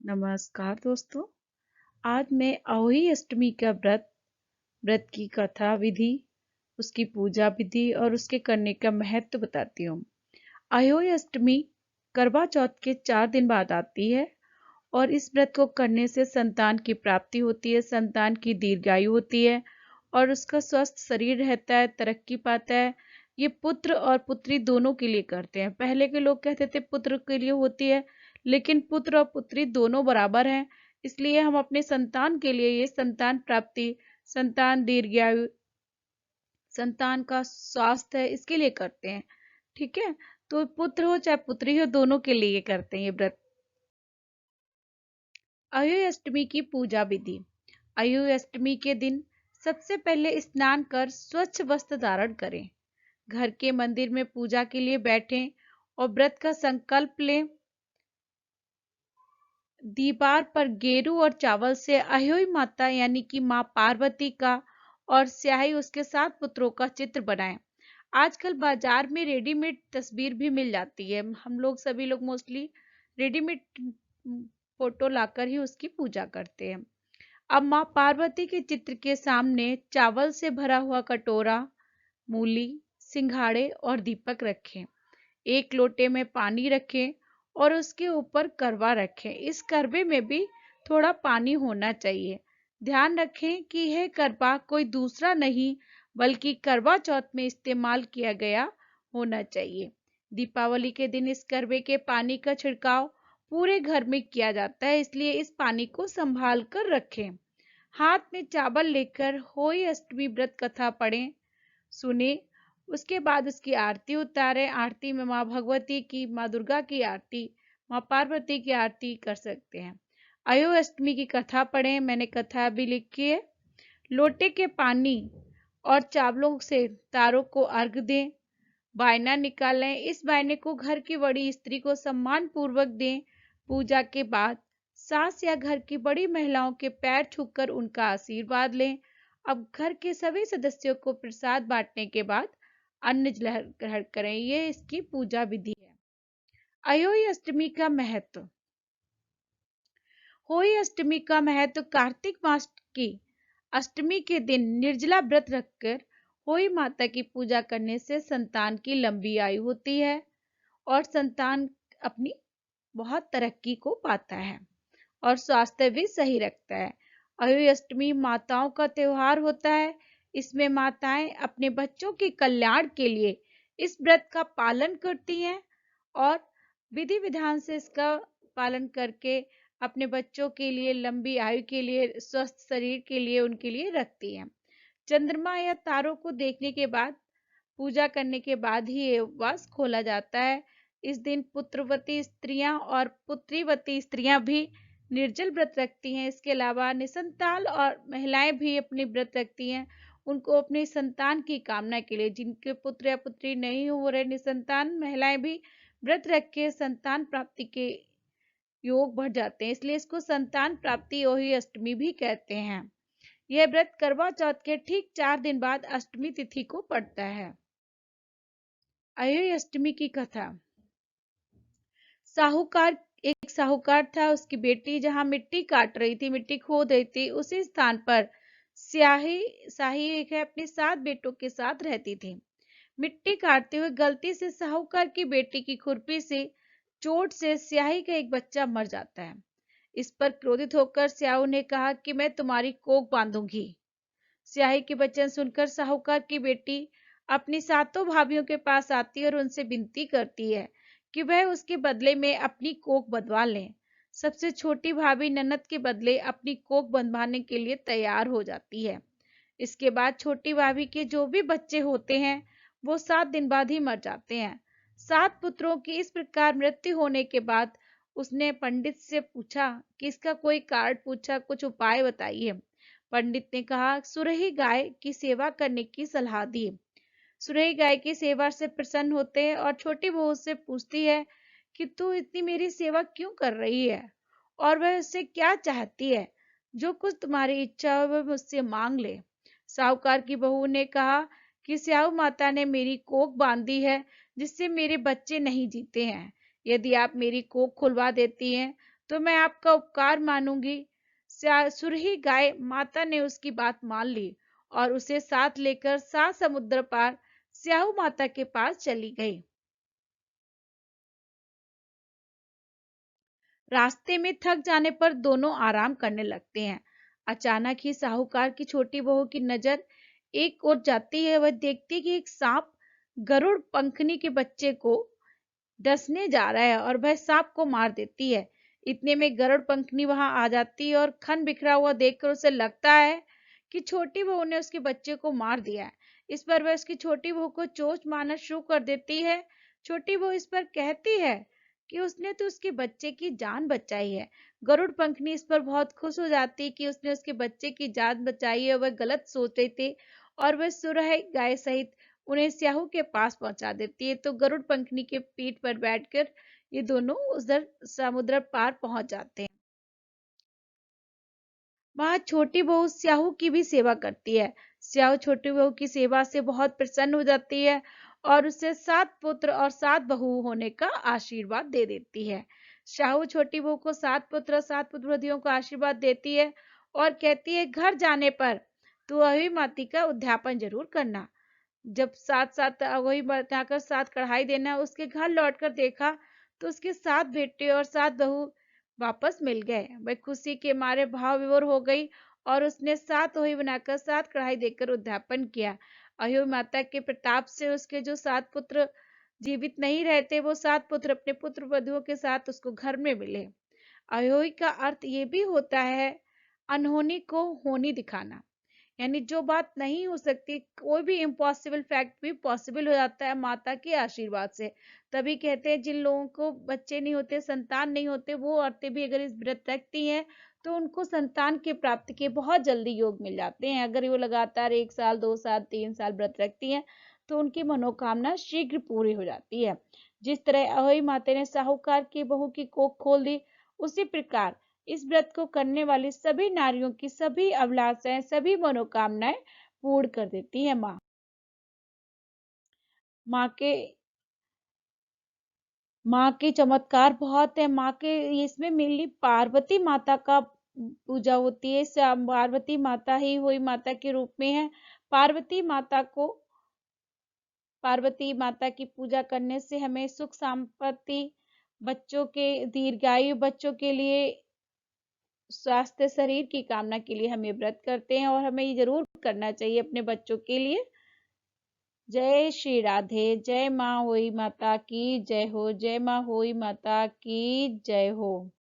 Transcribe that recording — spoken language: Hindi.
नमस्कार दोस्तों। आज मैं अहोई अष्टमी का व्रत की कथा विधि, उसकी पूजा विधि और उसके करने का महत्व बताती हूँ। अहोई अष्टमी करवा चौथ के 4 दिन बाद आती है और इस व्रत को करने से संतान की प्राप्ति होती है, संतान की दीर्घायु होती है और उसका स्वस्थ शरीर रहता है, तरक्की पाता है। ये पुत्र और पुत्री दोनों के लिए करते हैं। पहले के लोग कहते थे पुत्र के लिए होती है, लेकिन पुत्र और पुत्री दोनों बराबर हैं। इसलिए हम अपने संतान के लिए ये संतान प्राप्ति, संतान दीर्घायु, संतान का स्वास्थ्य है, इसके लिए करते हैं। ठीक है, तो पुत्र हो चाहे पुत्री हो, दोनों के लिए करते हैं ये व्रत। अहोई अष्टमी की पूजा विधि। अहोई अष्टमी के दिन सबसे पहले स्नान कर स्वच्छ वस्त्र धारण करें, घर के मंदिर में पूजा के लिए बैठें और व्रत का संकल्प लें। दीवार पर गेरू और चावल से अहोई माता यानी कि माँ पार्वती का और स्याही उसके 7 पुत्रों का चित्र बनाएं। आजकल बाजार में रेडीमेड तस्वीर भी मिल जाती है। हम लोग सभी लोग मोस्टली रेडीमेड फोटो लाकर ही उसकी पूजा करते हैं। अब माँ पार्वती के चित्र के सामने चावल से भरा हुआ कटोरा, मूली, सिंघाड़े और दीपक रखें। एक लोटे में पानी रखें और उसके ऊपर करवा रखें। इस करवे में भी थोड़ा पानी होना चाहिए। ध्यान रखें कि यह करवा कोई दूसरा नहीं बल्कि करवा चौथ में इस्तेमाल किया गया होना चाहिए। दीपावली के दिन इस करवे के पानी का छिड़काव पूरे घर में किया जाता है, इसलिए इस पानी को संभाल कर रखें। हाथ में चावल लेकर होई अष्टमी व्रत कथा पढ़ें, सुने। उसके बाद उसकी आरती उतारें। आरती में माँ भगवती की, माँ दुर्गा की आरती, माँ पार्वती की आरती कर सकते हैं। अहोई अष्टमी की कथा पढ़ें, मैंने कथा भी लिखी है। लोटे के पानी और चावलों से तारों को अर्घ दें। वायना निकालें। इस वायने को घर की बड़ी स्त्री को सम्मान पूर्वक दें। पूजा के बाद सास या घर की बड़ी महिलाओं के पैर छूकर उनका आशीर्वाद लें। अब घर के सभी सदस्यों को प्रसाद बांटने के बाद अन्न ग्रहण करें। ये इसकी पूजा विधि है। अहोई अष्टमी का महत्व। होई अष्टमी का महत्व कार्तिक मास की अष्टमी के दिन निर्जला व्रत रखकर होई माता की पूजा करने से संतान की लंबी आयु होती है और संतान अपनी बहुत तरक्की को पाता है और स्वास्थ्य भी सही रखता है। अहोई अष्टमी माताओं का त्योहार होता है। इसमें माताएं अपने बच्चों के कल्याण के लिए इस व्रत का पालन करती हैं और विधि विधान से इसका पालन करके अपने बच्चों के लिए लंबी आयु के लिए, स्वस्थ शरीर के लिए उनके लिए रखती हैं। चंद्रमा या तारों को देखने के बाद, पूजा करने के बाद ही ये उपवास खोला जाता है। इस दिन पुत्रवती स्त्रियां और पुत्रीवती स्त्रियां भी निर्जल व्रत रखती हैं। इसके अलावा निसंतान और महिलाएं भी अपनी व्रत रखती हैं। उनको अपनी संतान की कामना के लिए, जिनके पुत्र या पुत्री नहीं हो रहे, निसंतान महिलाएं भी व्रत रख के संतान प्राप्ति के योग बढ़ जाते हैं, इसलिए इसको संतान प्राप्ति अहोई अष्टमी भी कहते हैं। यह व्रत करवा चौथ के ठीक 4 दिन बाद अष्टमी तिथि को पड़ता है। अहोई अष्टमी की कथा। एक साहूकार था, उसकी बेटी जहां मिट्टी काट रही थी, मिट्टी खोद रही थी, उसी स्थान पर शाही एक है अपने 7 बेटों के साथ रहती थी। मिट्टी काटते हुए गलती से साहूकार की बेटी की खुरपी से चोट से स्याही का एक बच्चा मर जाता है। इस पर क्रोधित होकर स्याहू ने कहा कि मैं तुम्हारी कोख बांधूंगी। स्याही के वचन सुनकर साहूकार की बेटी अपनी 7 भाभियों के पास आती है और उनसे विनती करती है कि वह उसके बदले में अपनी कोख बंधवा लें। सबसे छोटी भाभी ननद के बदले अपनी कोख बंधवाने के लिए तैयार हो जाती है। इसके बाद छोटी भाभी के जो भी बच्चे होते हैं वो 7 दिन बाद ही मर जाते हैं। 7 पुत्रों की इस प्रकार मृत्यु होने के बाद उसने पंडित से पूछा कि इसका कोई कारण पूछा, कुछ उपाय बताइए। पंडित ने कहा सुरही गाय की सेवा करने की सलाह दी। सुरही गाय की सेवा से प्रसन्न होते हैं और छोटी बहू से पूछती है कि तू इतनी मेरी सेवा क्यों कर रही है और वह उससे क्या चाहती है। जो कुछ तुम्हारी इच्छा हो वह मुझसे मांग ले। साहूकार की बहू ने कहा कि स्याहू माता ने मेरी कोख बांधी है जिससे मेरे बच्चे नहीं जीते हैं। यदि आप मेरी कोख खुलवा देती हैं तो मैं आपका उपकार मानूंगी। सुरही गाय माता ने उसकी बात मान ली और उसे साथ लेकर 7 समुद्र पार स्याहू माता के पास चली गई। रास्ते में थक जाने पर दोनों आराम करने लगते हैं। अचानक ही साहूकार की छोटी बहू की नजर एक ओर जाती है। वह देखती है कि एक सांप गरुड़ पंखनी के बच्चे को डसने जा रहा है और वह सांप को मार देती है। इतने में गरुड़ पंखनी वहां आ जाती है और खन बिखरा हुआ देखकर उसे लगता है कि छोटी बहू ने उसके बच्चे को मार दिया है। इस पर वह उसकी छोटी बहू को चोंच मारना शुरू कर देती है। छोटी बहू इस पर कहती है कि उसने तो उसके बच्चे की जान बचाई है। गरुड़ पंखनी इस पर बहुत खुश हो जाती है कि उसने उसके बच्चे की जान बचाई है। वह गलत सोच रही थी और वह सुरह गाय सहित उन्हें स्याहू के पास पहुंचा देती है। तो गरुड़ पंखनी के पीठ पर बैठकर ये दोनों उधर समुद्र पार पहुंच जाते हैं। वहां छोटी बहू स्याहू की भी सेवा करती है। स्याहू छोटी बहू की सेवा से बहुत प्रसन्न हो जाती है और उसे 7 पुत्र और 7 बहू होने का आशीर्वाद दे देती है। स्याहू छोटी बहू को 7 पुत्र और 7 पुत्रवधियों का आशीर्वाद देती है और कहती है, घर जाने पर तू अही माती का उद्यापन जरूर करना। जब साथ साथ वही बताकर 7 कढ़ाई देना उसके घर लौटकर देखा तो उसके 7 बेटे और 7 बहू वापस मिल गए। वह खुशी के मारे भाव विभोर हो गई और उसने 7 वही बनाकर 7 कढ़ाई देकर उद्यापन किया। अहोई माता के प्रताप से उसके जो 7 पुत्र जीवित नहीं रहते वो 7 पुत्र अपने पुत्र वधुओं के साथ उसको घर में मिले। अहोई का अर्थ ये भी होता है अनहोनी को होनी दिखाना, यानी जो बात नहीं हो सकती कोई भी इम्पॉसिबल फैक्ट भी पॉसिबल हो जाता है माता के आशीर्वाद से। तभी कहते हैं जिन लोगों को बच्चे नहीं होते, संतान नहीं होते, वो औरतें भी अगर इस व्रत रखती हैं तो उनको संतान के प्राप्ति के बहुत जल्दी योग मिल जाते हैं। अगर वो लगातार 1 साल 2 साल 3 साल व्रत रखती हैं तो उनकी मनोकामना शीघ्र पूरी हो जाती है। जिस तरह अहोई माता ने साहूकार की बहू की कोख खोल दी, उसी प्रकार इस व्रत को करने वाली सभी नारियों की सभी अभिलाषाएं, सभी मनोकामनाएं पूर्ण कर देती है माँ। माँ के माँ के चमत्कार बहुत है। माँ के इसमें मेनली पार्वती माता का पूजा होती है। पार्वती माता ही हुई माता के रूप में है। पार्वती माता को पार्वती माता की पूजा करने से हमें सुख संपत्ति, बच्चों के दीर्घायु, बच्चों के लिए स्वास्थ्य शरीर की कामना के लिए हम ये व्रत करते हैं और हमें ये जरूर करना चाहिए अपने बच्चों के लिए। जय श्री राधे। जय माँ होई माता की जय हो। जय माँ होई माता की जय हो।